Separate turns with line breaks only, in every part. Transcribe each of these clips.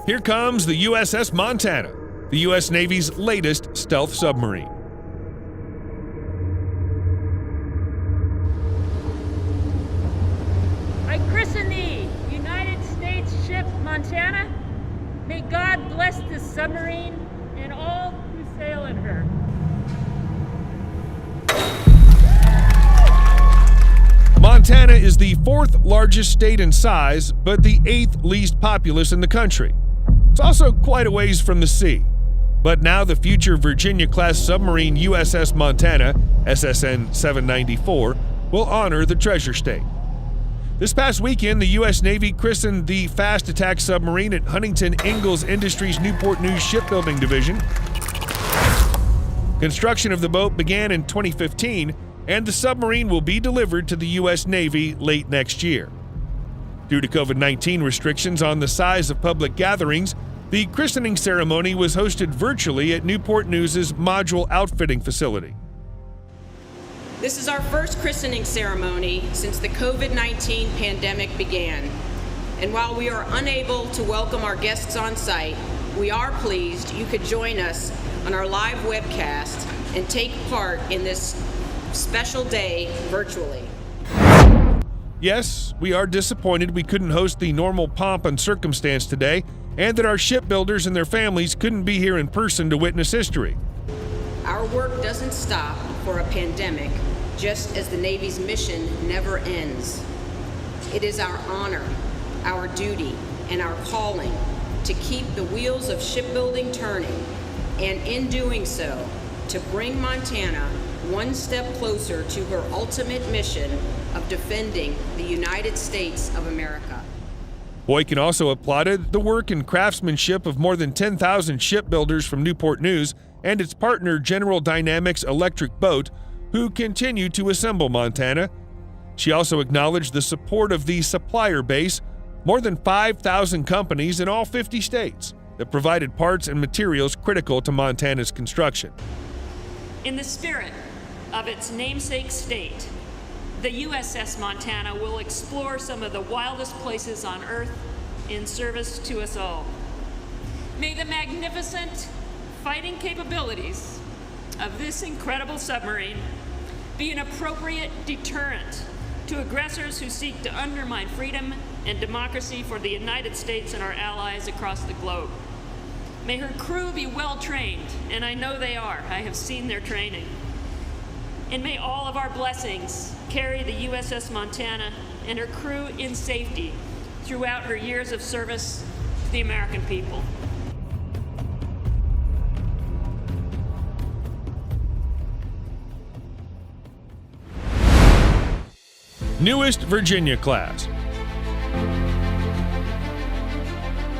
Here comes the USS Montana, the U.S. Navy's latest stealth submarine.
I christen thee, United States ship Montana. May God bless this submarine and all who sail in her.
Montana is the fourth largest state in size, but the eighth least populous in the country. It's also quite a ways from the sea. But now the future Virginia-class submarine USS Montana, SSN 794, will honor the treasure state. This past weekend, the U.S. Navy christened the fast attack submarine at Huntington Ingalls Industries Newport News Shipbuilding Division. Construction of the boat began in 2015, and the submarine will be delivered to the U.S. Navy late next year. Due to COVID-19 restrictions on the size of public gatherings, the christening ceremony was hosted virtually at Newport News' module outfitting facility.
This is our first christening ceremony since the COVID-19 pandemic began. And while we are unable to welcome our guests on site, we are pleased you could join us on our live webcast and take part in this special day virtually.
Yes, we are disappointed we couldn't host the normal pomp and circumstance today, and that our shipbuilders and their families couldn't be here in person to witness history.
Our work doesn't stop for a pandemic, just as the Navy's mission never ends. It is our honor, our duty, and our calling to keep the wheels of shipbuilding turning, and in doing so, to bring Montana one step closer to her ultimate mission of defending the United States of America.
Boykin also applauded the work and craftsmanship of more than 10,000 shipbuilders from Newport News and its partner General Dynamics Electric Boat, who continue to assemble Montana. She also acknowledged the support of the supplier base, more than 5,000 companies in all 50 states, that provided parts and materials critical to Montana's construction.
In the spirit of its namesake state, the USS Montana will explore some of the wildest places on Earth in service to us all. May the magnificent fighting capabilities of this incredible submarine be an appropriate deterrent to aggressors who seek to undermine freedom and democracy for the United States and our allies across the globe. May her crew be well trained, and I know they are. I have seen their training. And may all of our blessings carry the USS Montana and her crew in safety throughout her years of service to the American people.
Newest Virginia class.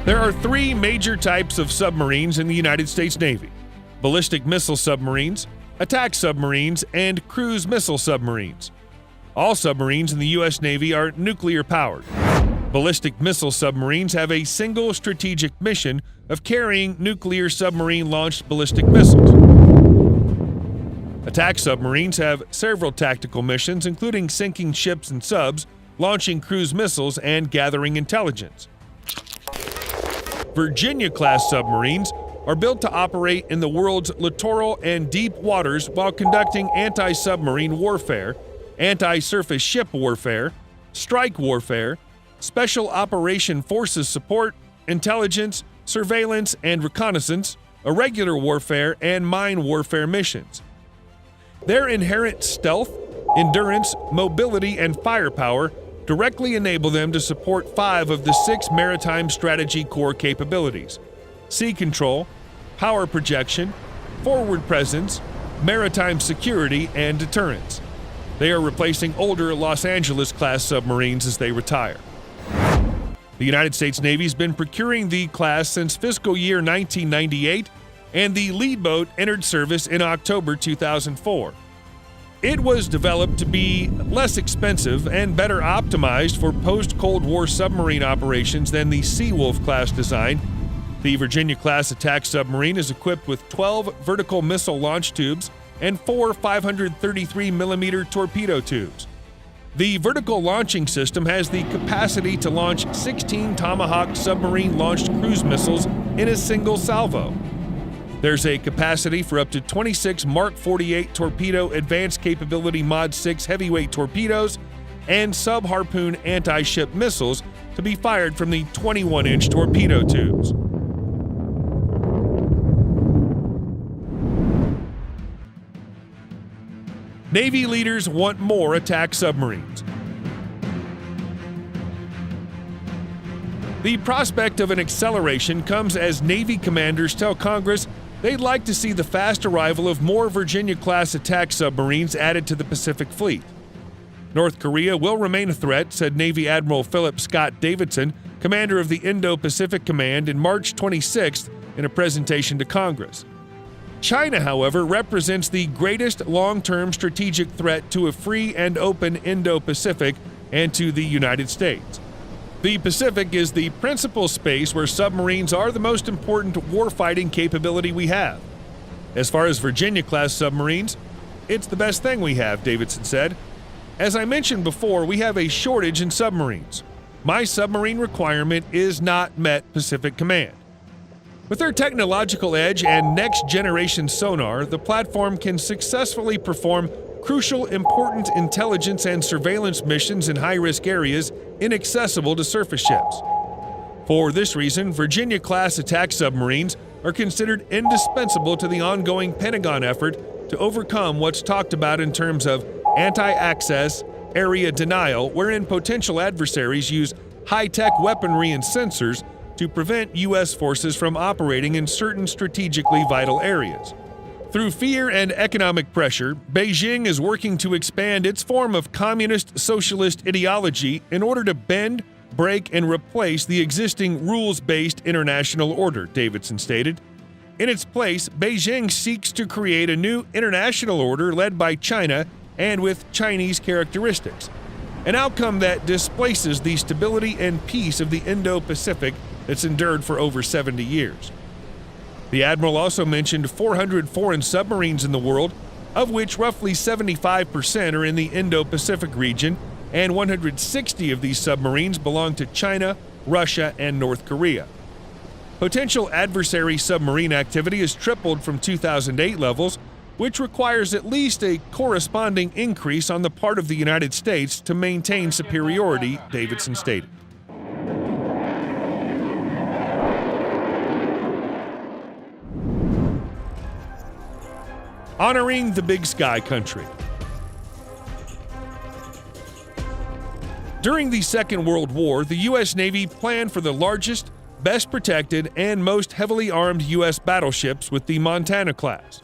There are three major types of submarines in the United States Navy: ballistic missile submarines, attack submarines, and cruise missile submarines. All submarines in the U.S. Navy are nuclear-powered. Ballistic missile submarines have a single strategic mission of carrying nuclear submarine-launched ballistic missiles. Attack submarines have several tactical missions, including sinking ships and subs, launching cruise missiles, and gathering intelligence. Virginia-class submarines are built to operate in the world's littoral and deep waters while conducting anti-submarine warfare, anti-surface ship warfare, strike warfare, special operation forces support, intelligence, surveillance and reconnaissance, irregular warfare, and mine warfare missions. Their inherent stealth, endurance, mobility, and firepower directly enable them to support 5 of the 6 maritime strategy core capabilities: sea control, power projection, forward presence, maritime security, and deterrence. They are replacing older Los Angeles-class submarines as they retire. The United States Navy has been procuring the class since fiscal year 1998, and the lead boat entered service in October 2004. It was developed to be less expensive and better optimized for post-Cold War submarine operations than the Seawolf-class design. The Virginia-class attack submarine is equipped with 12 vertical missile launch tubes and 4 533mm torpedo tubes. The vertical launching system has the capacity to launch 16 Tomahawk submarine-launched cruise missiles in a single salvo. There's a capacity for up to 26 Mark 48 torpedo advanced capability Mod 6 heavyweight torpedoes and sub-harpoon anti-ship missiles to be fired from the 21-inch torpedo tubes. Navy leaders want more attack submarines. The prospect of an acceleration comes as Navy commanders tell Congress they'd like to see the fast arrival of more Virginia-class attack submarines added to the Pacific Fleet. North Korea will remain a threat, said Navy Admiral Philip Scott Davidson, commander of the Indo-Pacific Command, in March 26th in a presentation to Congress. China, however, represents the greatest long-term strategic threat to a free and open Indo-Pacific and to the United States. The Pacific is the principal space where submarines are the most important warfighting capability we have. As far as Virginia-class submarines, it's the best thing we have, Davidson said. As I mentioned before, we have a shortage in submarines. My submarine requirement is not met, Pacific Command. With their technological edge and next-generation sonar, the platform can successfully perform crucial, important intelligence and surveillance missions in high-risk areas inaccessible to surface ships. For this reason, Virginia-class attack submarines are considered indispensable to the ongoing Pentagon effort to overcome what's talked about in terms of anti-access area denial, wherein potential adversaries use high-tech weaponry and sensors to prevent U.S. forces from operating in certain strategically vital areas. Through fear and economic pressure, Beijing is working to expand its form of communist socialist ideology in order to bend, break, and replace the existing rules-based international order, Davidson stated. In its place, Beijing seeks to create a new international order led by China and with Chinese characteristics, an outcome that displaces the stability and peace of the Indo-Pacific that's endured for over 70 years. The admiral also mentioned 400 foreign submarines in the world, of which roughly 75% are in the Indo-Pacific region, and 160 of these submarines belong to China, Russia, and North Korea. Potential adversary submarine activity has tripled from 2008 levels, which requires at least a corresponding increase on the part of the United States to maintain superiority, Davidson stated. Honoring the Big Sky Country. During the Second World War, the U.S. Navy planned for the largest, best protected, and most heavily armed U.S. battleships with the Montana class.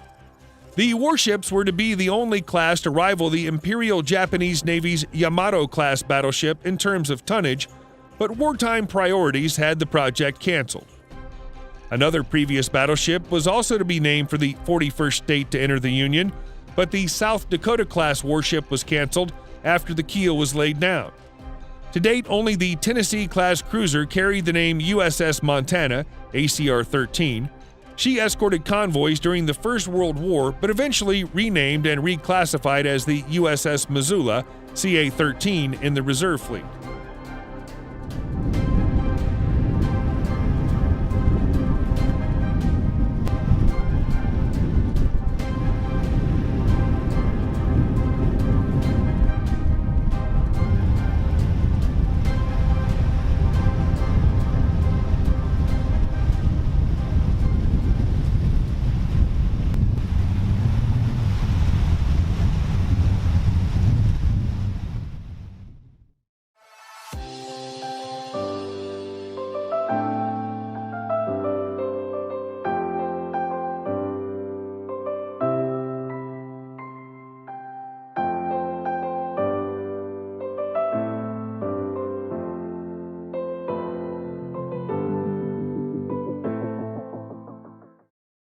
The warships were to be the only class to rival the Imperial Japanese Navy's Yamato-class battleship in terms of tonnage, but wartime priorities had the project canceled. Another previous battleship was also to be named for the 41st state to enter the Union, but the South Dakota-class warship was canceled after the keel was laid down. To date, only the Tennessee-class cruiser carried the name USS Montana, ACR-13. She escorted convoys during the First World War, but eventually renamed and reclassified as the USS Missoula, CA-13, in the reserve fleet.